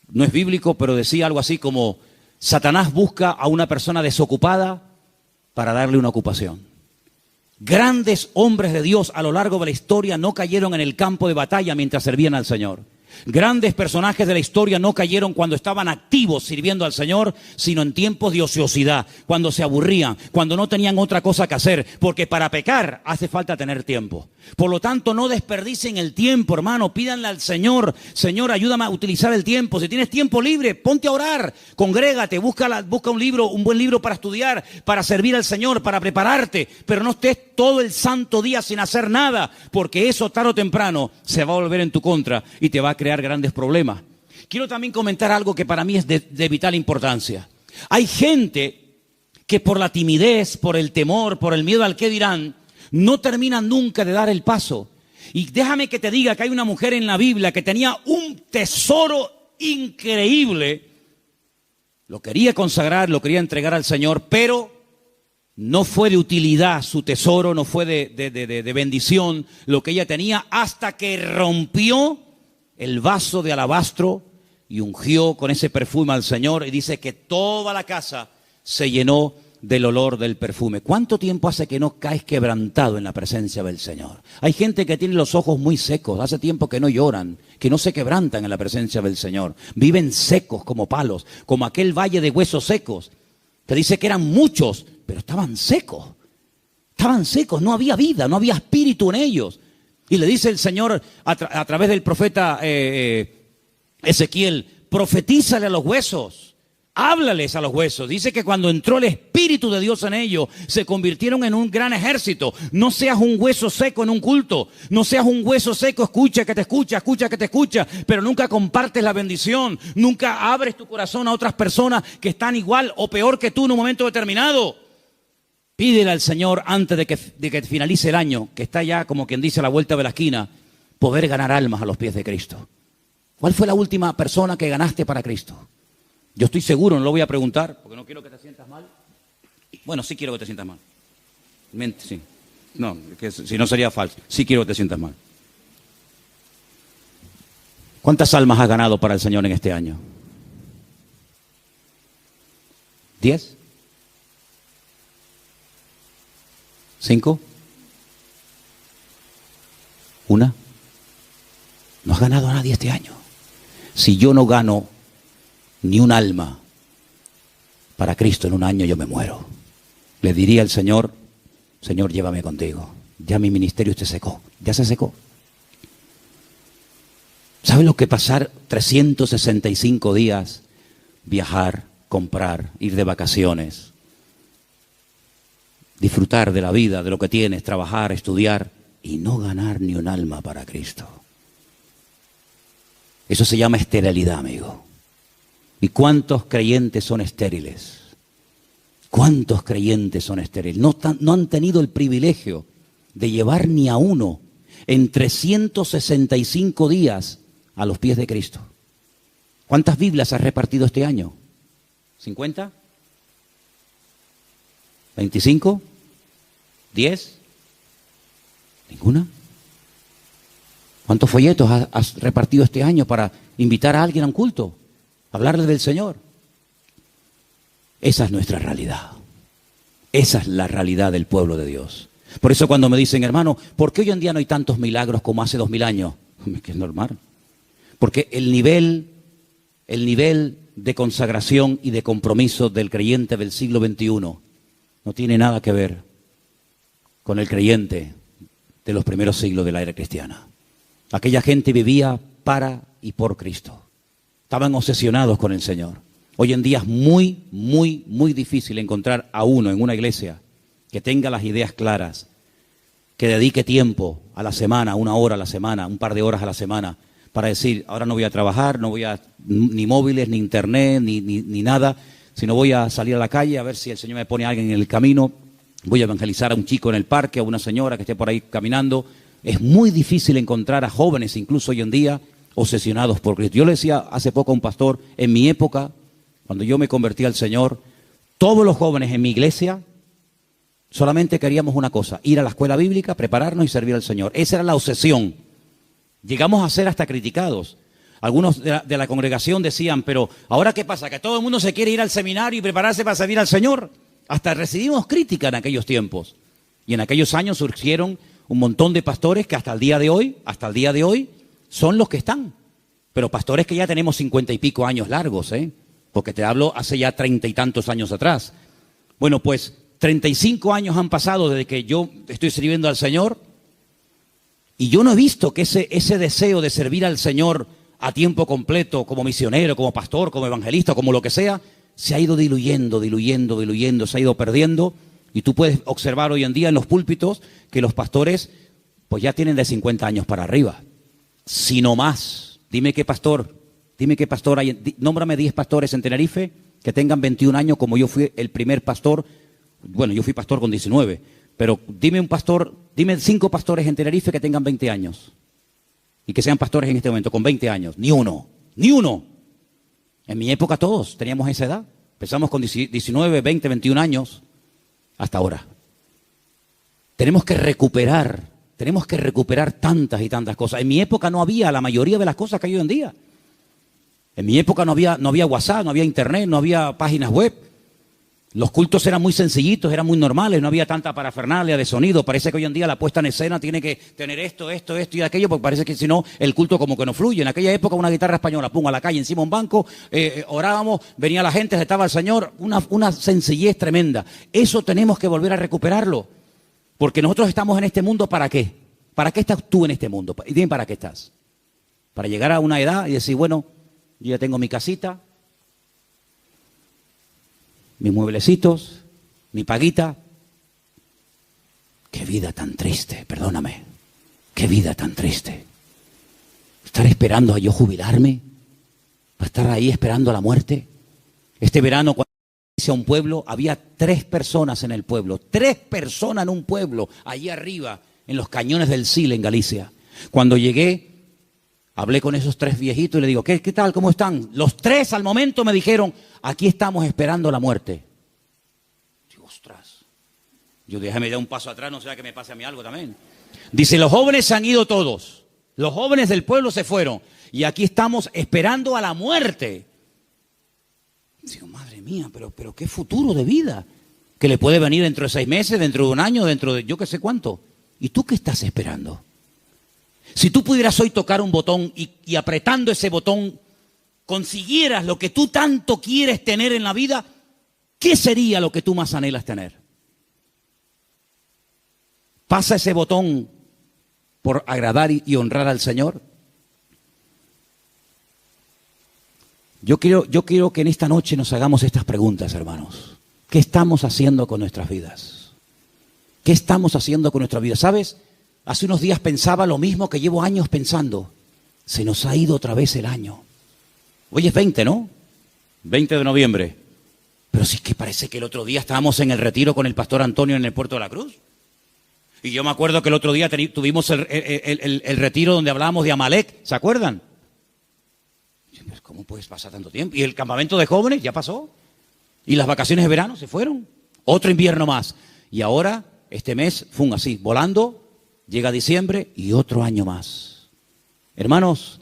no es bíblico, pero decía algo así como: Satanás busca a una persona desocupada para darle una ocupación. Grandes hombres de Dios a lo largo de la historia no cayeron en el campo de batalla mientras servían al Señor. Grandes personajes de la historia no cayeron cuando estaban activos sirviendo al Señor, sino en tiempos de ociosidad, cuando se aburrían, cuando no tenían otra cosa que hacer, porque para pecar hace falta tener tiempo. Por lo tanto, no desperdicien el tiempo, hermano, pídanle al Señor, Señor, ayúdame a utilizar el tiempo. Si tienes tiempo libre, ponte a orar, congrégate, busca un libro, un buen libro para estudiar, para servir al Señor, para prepararte, pero no estés todo el santo día sin hacer nada, porque eso tarde o temprano se va a volver en tu contra y te va a crear grandes problemas. Quiero también comentar algo que para mí es de vital importancia. Hay gente que por la timidez, por el temor, por el miedo al qué dirán, no terminan nunca de dar el paso. Y déjame que te diga que hay una mujer en la Biblia que tenía un tesoro increíble, lo quería consagrar, lo quería entregar al Señor, pero no fue de utilidad su tesoro, no fue de bendición lo que ella tenía, hasta que rompió el vaso de alabastro y ungió con ese perfume al Señor, y dice que toda la casa se llenó del olor del perfume. ¿Cuánto tiempo hace que no caes quebrantado en la presencia del Señor? Hay gente que tiene los ojos muy secos, hace tiempo que no lloran, que no se quebrantan en la presencia del Señor. Viven secos como palos, como aquel valle de huesos secos, que dice que eran muchos, pero estaban secos, no había vida, no había espíritu en ellos. Y le dice el Señor a través del profeta Ezequiel: profetízale a los huesos, háblales a los huesos. Dice que cuando entró el Espíritu de Dios en ellos, se convirtieron en un gran ejército. No seas un hueso seco en un culto, no seas un hueso seco, escucha que te escucha, pero nunca compartes la bendición, nunca abres tu corazón a otras personas que están igual o peor que tú en un momento determinado. Pídele al Señor antes de que finalice el año, que está ya, como quien dice, a la vuelta de la esquina, poder ganar almas a los pies de Cristo. ¿Cuál fue la última persona que ganaste para Cristo? Yo estoy seguro, no lo voy a preguntar, porque no quiero que te sientas mal. Bueno, sí quiero que te sientas mal. Sí. No, que si no sería falso. Sí quiero que te sientas mal. ¿Cuántas almas has ganado para el Señor en este año? ¿10? ¿5? ¿1? No has ganado a nadie este año. Si yo no gano ni un alma para Cristo en un año, yo me muero. Le diría al Señor: Señor, llévame contigo. Ya mi ministerio se secó. Ya se secó. ¿Sabe lo que pasar 365 días? Viajar, comprar, ir de vacaciones, disfrutar de la vida, de lo que tienes, trabajar, estudiar y no ganar ni un alma para Cristo. Eso se llama esterilidad, amigo. ¿Y cuántos creyentes son estériles? ¿Cuántos creyentes son estériles? No han tenido el privilegio de llevar ni a uno en 365 días a los pies de Cristo. ¿Cuántas Biblias has repartido este año? ¿50? ¿25? ¿10? ¿Ninguna? ¿Cuántos folletos has repartido este año para invitar a alguien a un culto? Hablarle del Señor. Esa es nuestra realidad. Esa es la realidad del pueblo de Dios. Por eso cuando me dicen, hermano, ¿por qué hoy en día no hay tantos milagros como hace 2000 años? Que es normal. Porque el nivel de consagración y de compromiso del creyente del siglo XXI no tiene nada que ver con el creyente de los primeros siglos de la era cristiana. Aquella gente vivía para y por Cristo. Estaban obsesionados con el Señor. Hoy en día es muy, muy, muy difícil encontrar a uno en una iglesia que tenga las ideas claras, que dedique tiempo a la semana, 1 hora a la semana, un par de horas a la semana, para decir, ahora no voy a trabajar, no voy a ni móviles, ni internet, ni nada, sino voy a salir a la calle a ver si el Señor me pone a alguien en el camino, voy a evangelizar a un chico en el parque, a una señora que esté por ahí caminando. Es muy difícil encontrar a jóvenes, incluso hoy en día, obsesionados por Cristo. Yo le decía hace poco a un pastor, en mi época, cuando yo me convertí al Señor, todos los jóvenes en mi iglesia solamente queríamos una cosa, ir a la escuela bíblica, prepararnos y servir al Señor. Esa era la obsesión. Llegamos a ser hasta criticados. Algunos de la congregación decían, pero ¿ahora qué pasa? ¿Que todo el mundo se quiere ir al seminario y prepararse para servir al Señor? Hasta recibimos crítica en aquellos tiempos. Y en aquellos años surgieron un montón de pastores que hasta el día de hoy, son los que están. Pero pastores que ya tenemos 50 y pico años largos, porque te hablo hace ya 30 y tantos años atrás. Bueno, pues 35 años han pasado desde que yo estoy sirviendo al Señor y yo no he visto que ese deseo de servir al Señor a tiempo completo, como misionero, como pastor, como evangelista, como lo que sea, se ha ido diluyendo, se ha ido perdiendo. Y tú puedes observar hoy en día en los púlpitos que los pastores pues ya tienen de 50 años para arriba, si no más. Dime qué pastor hay, nómbrame 10 pastores en Tenerife que tengan 21 años como yo fui el primer pastor. Bueno, yo fui pastor con 19, pero dime 5 pastores en Tenerife que tengan 20 años y que sean pastores en este momento con 20 años. Ni uno. En mi época todos teníamos esa edad. Empezamos con 19, 20, 21 años hasta ahora. Tenemos que recuperar tantas y tantas cosas. En mi época no había la mayoría de las cosas que hay hoy en día. En mi época no había WhatsApp, no había internet, no había páginas web. Los cultos eran muy sencillitos, eran muy normales, no había tanta parafernalia de sonido. Parece que hoy en día la puesta en escena tiene que tener esto y aquello, porque parece que si no, el culto como que no fluye. En aquella época una guitarra española, pum, a la calle, encima un banco, orábamos, venía la gente, estaba el Señor, una sencillez tremenda. Eso tenemos que volver a recuperarlo, porque nosotros estamos en este mundo, ¿para qué? ¿Para qué estás tú en este mundo? Y dime, ¿para qué estás? Para llegar a una edad y decir, bueno, yo ya tengo mi casita, mis mueblecitos, mi paguita. Qué vida tan triste, perdóname. Qué vida tan triste. Estar esperando a yo jubilarme, para estar ahí esperando la muerte. Este verano, cuando hice a un pueblo, había 3 personas en el pueblo. 3 personas en un pueblo, allí arriba, en los cañones del Sil, en Galicia. Cuando llegué, hablé con esos 3 viejitos y le digo, ¿qué tal? ¿Cómo están? Los 3 al momento me dijeron, aquí estamos esperando la muerte. Digo, ostras. Yo déjame dar un paso atrás, no sea que me pase a mí algo también. Dice, los jóvenes se han ido todos. Los jóvenes del pueblo se fueron. Y aquí estamos esperando a la muerte. Digo, madre mía, pero qué futuro de vida. Que le puede venir dentro de 6 meses, dentro de un año, dentro de yo qué sé cuánto. ¿Y tú qué estás esperando? Si tú pudieras hoy tocar un botón y apretando ese botón consiguieras lo que tú tanto quieres tener en la vida, ¿qué sería lo que tú más anhelas tener? ¿Pasa ese botón por agradar y honrar al Señor? Yo quiero que en esta noche nos hagamos estas preguntas, hermanos. ¿Qué estamos haciendo con nuestras vidas? ¿Qué estamos haciendo con nuestras vidas? ¿Sabes? Hace unos días pensaba lo mismo que llevo años pensando. Se nos ha ido otra vez el año. Hoy es 20, ¿no? 20 de noviembre. Pero sí que parece que el otro día estábamos en el retiro con el pastor Antonio en el Puerto de la Cruz. Y yo me acuerdo que el otro día tuvimos el retiro donde hablábamos de Amalek. ¿Se acuerdan? Pues, ¿cómo puedes pasar tanto tiempo? Y el campamento de jóvenes ya pasó. Y las vacaciones de verano se fueron. Otro invierno más. Y ahora, este mes, así, volando. Llega diciembre y otro año más. Hermanos,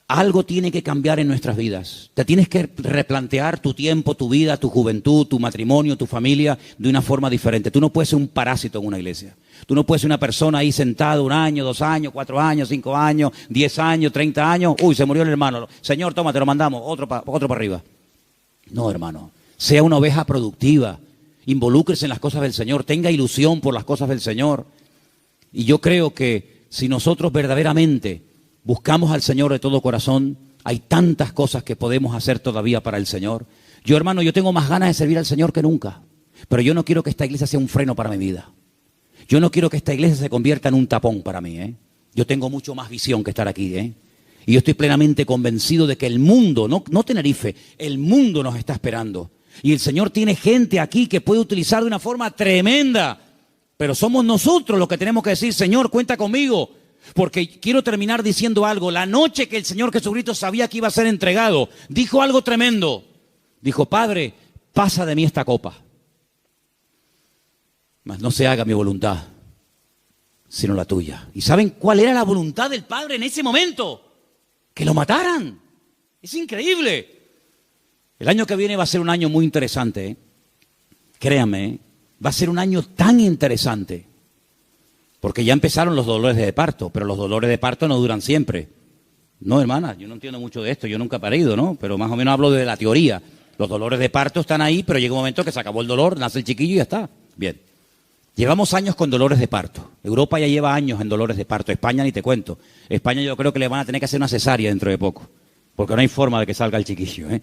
algo tiene que cambiar en nuestras vidas. Te tienes que replantear tu tiempo, tu vida, tu juventud, tu matrimonio, tu familia de una forma diferente. Tú no puedes ser un parásito en una iglesia. Tú no puedes ser una persona ahí sentada 1 año, 2 años, 4 años, 5 años, 10 años, 30 años. Uy, se murió el hermano. Señor, toma, te lo mandamos, otro para arriba. No, hermano. Sea una oveja productiva. Involúcrese en las cosas del Señor. Tenga ilusión por las cosas del Señor. Y yo creo que si nosotros verdaderamente buscamos al Señor de todo corazón, hay tantas cosas que podemos hacer todavía para el Señor. Yo, hermano, yo tengo más ganas de servir al Señor que nunca. Pero yo no quiero que esta iglesia sea un freno para mi vida. Yo no quiero que esta iglesia se convierta en un tapón para mí, ¿eh? Yo tengo mucho más visión que estar aquí, ¿eh? Y yo estoy plenamente convencido de que el mundo, no Tenerife, el mundo nos está esperando. Y el Señor tiene gente aquí que puede utilizar de una forma tremenda. Pero somos nosotros los que tenemos que decir, Señor, cuenta conmigo. Porque quiero terminar diciendo algo. La noche que el Señor Jesucristo sabía que iba a ser entregado, dijo algo tremendo. Dijo, Padre, pasa de mí esta copa. Mas no se haga mi voluntad, sino la tuya. ¿Y saben cuál era la voluntad del Padre en ese momento? Que lo mataran. Es increíble. El año que viene va a ser un año muy interesante, ¿eh? Créanme, ¿eh? Va a ser un año tan interesante. Porque ya empezaron los dolores de parto, pero los dolores de parto no duran siempre. No, hermana, yo no entiendo mucho de esto, yo nunca he parido, ¿no? Pero más o menos hablo de la teoría. Los dolores de parto están ahí, pero llega un momento que se acabó el dolor, nace el chiquillo y ya está. Bien. Llevamos años con dolores de parto. Europa ya lleva años en dolores de parto. España ni te cuento. España yo creo que le van a tener que hacer una cesárea dentro de poco. Porque no hay forma de que salga el chiquillo, ¿eh?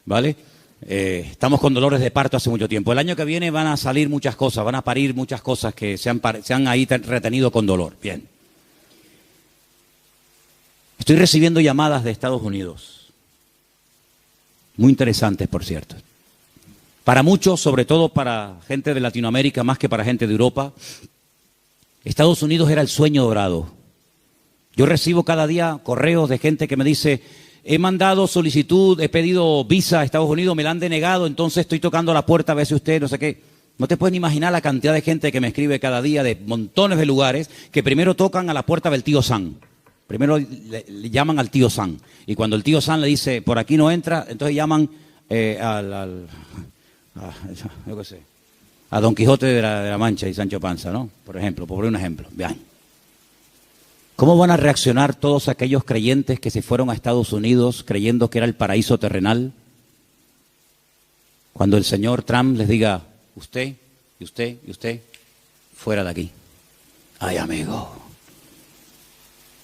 ¿Vale? Estamos con dolores de parto hace mucho tiempo. El año que viene van a salir muchas cosas, van a parir muchas cosas que se han ahí retenido con dolor. Bien. Estoy recibiendo llamadas de Estados Unidos. Muy interesantes, por cierto. Para muchos, sobre todo para gente de Latinoamérica, más que para gente de Europa, Estados Unidos era el sueño dorado. Yo recibo cada día correos de gente que me dice, he mandado solicitud, he pedido visa a Estados Unidos, me la han denegado, entonces estoy tocando la puerta a ver si usted, no sé qué. No te puedes ni imaginar la cantidad de gente que me escribe cada día de montones de lugares que primero tocan a la puerta del tío Sam. Primero le llaman al tío Sam. Y cuando el tío Sam le dice, por aquí no entra, entonces llaman yo qué sé, a Don Quijote de la Mancha y Sancho Panza, ¿no? Por ejemplo, por un ejemplo. Vean. ¿Cómo van a reaccionar todos aquellos creyentes que se fueron a Estados Unidos creyendo que era el paraíso terrenal? Cuando el señor Trump les diga, usted, y usted, y usted, fuera de aquí. Ay, amigo.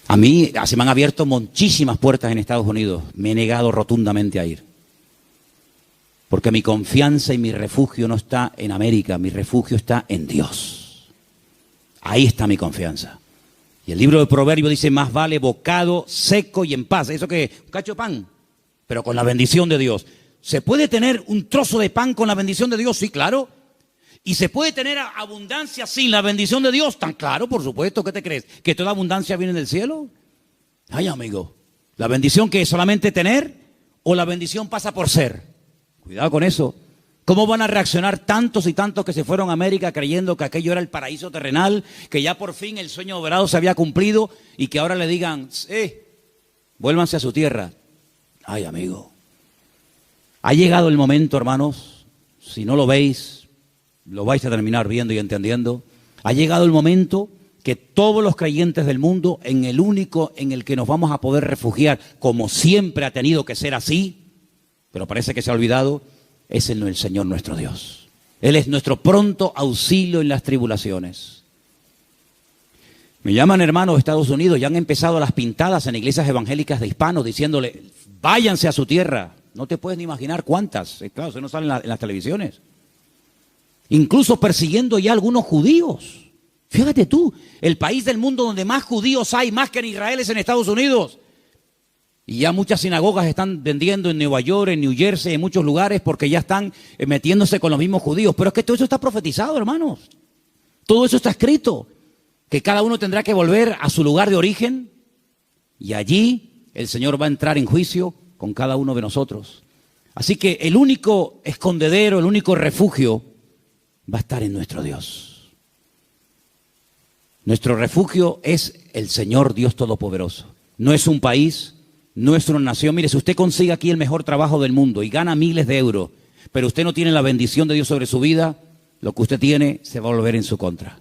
A mí se me han abierto muchísimas puertas en Estados Unidos. Me he negado rotundamente a ir. Porque mi confianza y mi refugio no está en América, mi refugio está en Dios. Ahí está mi confianza. Y el libro de Proverbios dice, más vale bocado seco y en paz. ¿Eso qué? Un cacho de pan, pero con la bendición de Dios. ¿Se puede tener un trozo de pan con la bendición de Dios? Sí, claro. ¿Y se puede tener abundancia sin la bendición de Dios? Tan claro, por supuesto. ¿Qué te crees? ¿Que toda abundancia viene del cielo? Ay, amigo. ¿La bendición que es solamente tener o la bendición pasa por ser? Cuidado con eso. ¿Cómo van a reaccionar tantos y tantos que se fueron a América creyendo que aquello era el paraíso terrenal, que ya por fin el sueño dorado se había cumplido y que ahora le digan, vuélvanse a su tierra? Ay, amigo. Ha llegado el momento, hermanos, si no lo veis, lo vais a terminar viendo y entendiendo. Ha llegado el momento que todos los creyentes del mundo, en el único en el que nos vamos a poder refugiar, como siempre ha tenido que ser así, pero parece que se ha olvidado, es en el Señor nuestro Dios. Él es nuestro pronto auxilio en las tribulaciones. Me llaman hermanos de Estados Unidos, ya han empezado las pintadas en iglesias evangélicas de hispanos diciéndole, váyanse a su tierra. No te puedes ni imaginar cuántas. Claro, eso no sale en las televisiones. Incluso persiguiendo ya a algunos judíos. Fíjate tú, el país del mundo donde más judíos hay, más que en Israel, es en Estados Unidos. Y ya muchas sinagogas están vendiendo en Nueva York, en New Jersey, en muchos lugares, porque ya están metiéndose con los mismos judíos. Pero es que todo eso está profetizado, hermanos. Todo eso está escrito. Que cada uno tendrá que volver a su lugar de origen. Y allí el Señor va a entrar en juicio con cada uno de nosotros. Así que el único escondedero, el único refugio va a estar en nuestro Dios. Nuestro refugio es el Señor Dios Todopoderoso. no es un país, no es una nación. Mire, si usted consigue aquí el mejor trabajo del mundo y gana miles de euros, pero usted no tiene la bendición de Dios sobre su vida, lo que usted tiene se va a volver en su contra.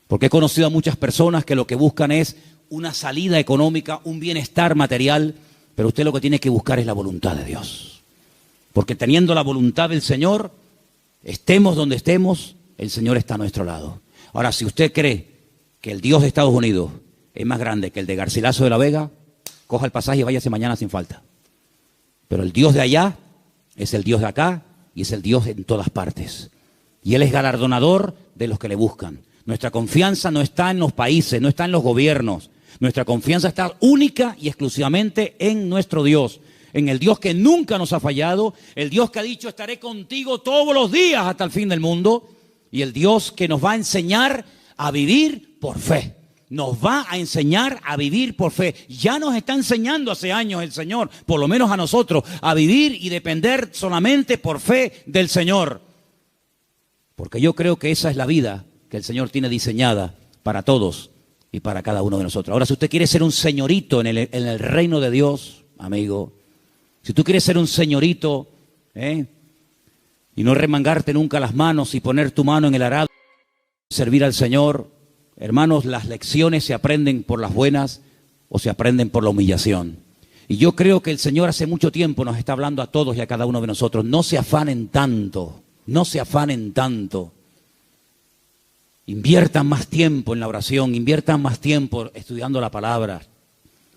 Porque he conocido a muchas personas que lo que buscan es una salida económica, un bienestar material, pero usted lo que tiene que buscar es la voluntad de Dios. Porque teniendo la voluntad del Señor, estemos donde estemos, el Señor está a nuestro lado. Ahora, si usted cree que el Dios de Estados Unidos es más grande que el de Garcilaso de la Vega, coja el pasaje y váyase mañana sin falta. Pero el Dios de allá es el Dios de acá y es el Dios en todas partes. Y Él es galardonador de los que le buscan. Nuestra confianza no está en los países, no está en los gobiernos. Nuestra confianza está única y exclusivamente en nuestro Dios. En el Dios que nunca nos ha fallado, el Dios que ha dicho estaré contigo todos los días hasta el fin del mundo, y el Dios que nos va a enseñar a vivir por fe. Nos va a enseñar a vivir por fe. Ya nos está enseñando hace años el Señor, por lo menos a nosotros, a vivir y depender solamente por fe del Señor. Porque yo creo que esa es la vida que el Señor tiene diseñada para todos y para cada uno de nosotros. Ahora, si usted quiere ser un señorito en el reino de Dios, amigo, si tú quieres ser un señorito, y no remangarte nunca las manos y poner tu mano en el arado, servir al Señor, hermanos, las lecciones se aprenden por las buenas o se aprenden por la humillación. Y yo creo que el Señor hace mucho tiempo nos está hablando a todos y a cada uno de nosotros. No se afanen tanto, no se afanen tanto. Inviertan más tiempo en la oración, inviertan más tiempo estudiando la palabra.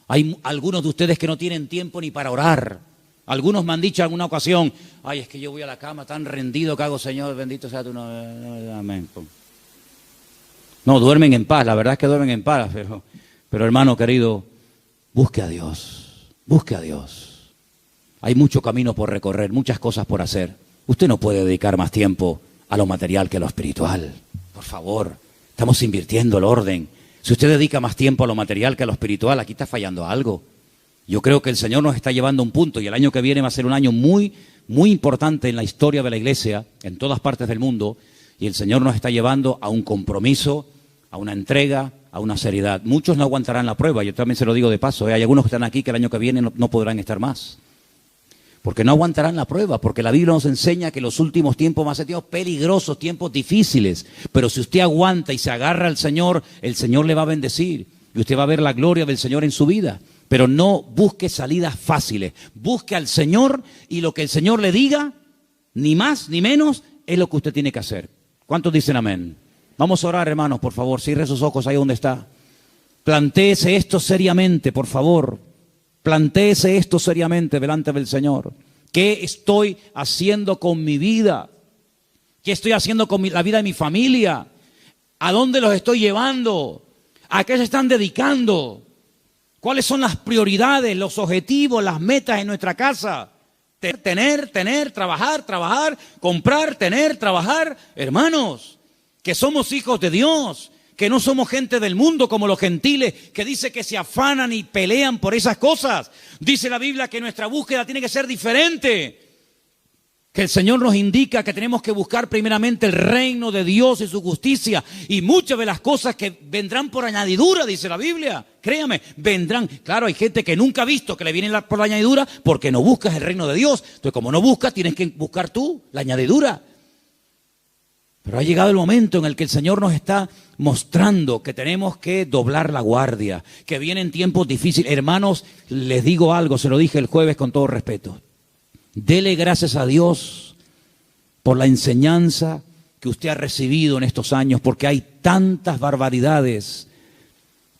Hay algunos de ustedes que no tienen tiempo ni para orar. Algunos me han dicho en alguna ocasión, ay, es que yo voy a la cama tan rendido que hago, Señor, bendito sea tu nombre. Amén. No, duermen en paz, la verdad es que duermen en paz, pero hermano querido, busque a Dios, busque a Dios. Hay mucho camino por recorrer, muchas cosas por hacer. Usted no puede dedicar más tiempo a lo material que a lo espiritual. Por favor, estamos invirtiendo el orden. Si usted dedica más tiempo a lo material que a lo espiritual, aquí está fallando algo. Yo creo que el Señor nos está llevando a un punto, y el año que viene va a ser un año muy, muy importante en la historia de la iglesia, en todas partes del mundo, y el Señor nos está llevando a un compromiso, a una entrega, a una seriedad. Muchos no aguantarán la prueba, yo también se lo digo de paso, hay algunos que están aquí que el año que viene no podrán estar más. Porque no aguantarán la prueba, porque la Biblia nos enseña que los últimos tiempos van a ser tiempos peligrosos, tiempos difíciles. Pero si usted aguanta y se agarra al Señor, el Señor le va a bendecir. Y usted va a ver la gloria del Señor en su vida. Pero no busque salidas fáciles. Busque al Señor y lo que el Señor le diga, ni más ni menos, es lo que usted tiene que hacer. ¿Cuántos dicen amén? Vamos a orar, hermanos, por favor. Cierre sus ojos ahí donde está. Plantéese esto seriamente, por favor. Plantéese esto seriamente delante del Señor. ¿Qué estoy haciendo con mi vida? ¿Qué estoy haciendo con la vida de mi familia? ¿A dónde los estoy llevando? ¿A qué se están dedicando? ¿Cuáles son las prioridades, los objetivos, las metas en nuestra casa? Tener, trabajar, comprar, trabajar. Hermanos, que somos hijos de Dios, que no somos gente del mundo como los gentiles, que dice que se afanan y pelean por esas cosas. Dice la Biblia que nuestra búsqueda tiene que ser diferente. Que el Señor nos indica que tenemos que buscar primeramente el reino de Dios y su justicia. Y muchas de las cosas que vendrán por añadidura, dice la Biblia. Créame, vendrán. Claro, hay gente que nunca ha visto que le viene por la añadidura porque no buscas el reino de Dios. Entonces, como no buscas, tienes que buscar tú la añadidura. Pero ha llegado el momento en el que el Señor nos está mostrando que tenemos que doblar la guardia, que vienen tiempos difíciles. Hermanos, les digo algo, se lo dije el jueves con todo respeto. Dele gracias a Dios por la enseñanza que usted ha recibido en estos años, porque hay tantas barbaridades,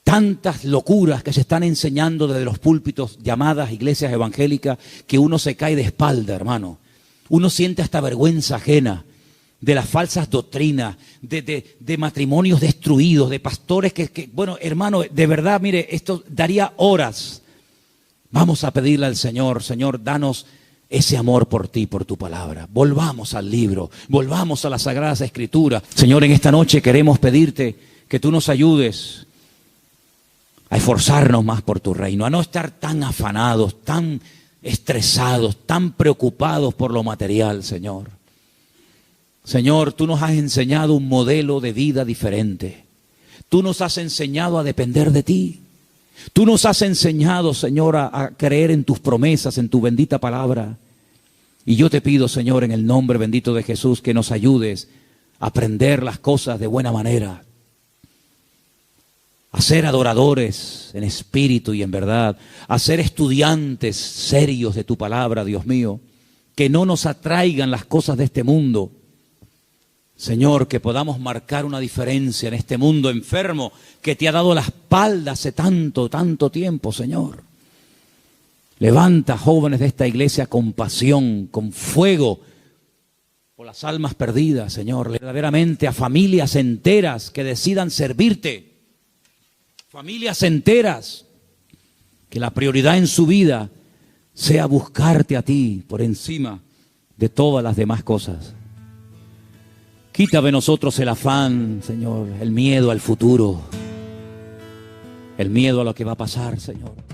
tantas locuras que se están enseñando desde los púlpitos llamadas iglesias evangélicas, que uno se cae de espalda, hermano. Uno siente hasta vergüenza ajena de las falsas doctrinas, de matrimonios destruidos, de pastores bueno, hermano, de verdad, mire, esto daría horas. Vamos a pedirle al Señor, Señor, danos ese amor por ti, por tu palabra. Volvamos al libro, volvamos a las Sagradas Escrituras. Señor, en esta noche queremos pedirte que tú nos ayudes a esforzarnos más por tu reino, a no estar tan afanados, tan estresados, tan preocupados por lo material, Señor. Señor, tú nos has enseñado un modelo de vida diferente. Tú nos has enseñado a depender de ti. Tú nos has enseñado, Señor, a creer en tus promesas, en tu bendita palabra. Y yo te pido, Señor, en el nombre bendito de Jesús, que nos ayudes a aprender las cosas de buena manera, a ser adoradores en espíritu y en verdad, a ser estudiantes serios de tu palabra, Dios mío, que no nos atraigan las cosas de este mundo. Señor, que podamos marcar una diferencia en este mundo enfermo que te ha dado la espalda hace tanto, tanto tiempo, Señor. Levanta jóvenes de esta iglesia con pasión, con fuego, por las almas perdidas, Señor. Verdaderamente a familias enteras que decidan servirte. Familias enteras, que la prioridad en su vida sea buscarte a ti por encima de todas las demás cosas. Quita de nosotros el afán, Señor, el miedo al futuro, el miedo a lo que va a pasar, Señor.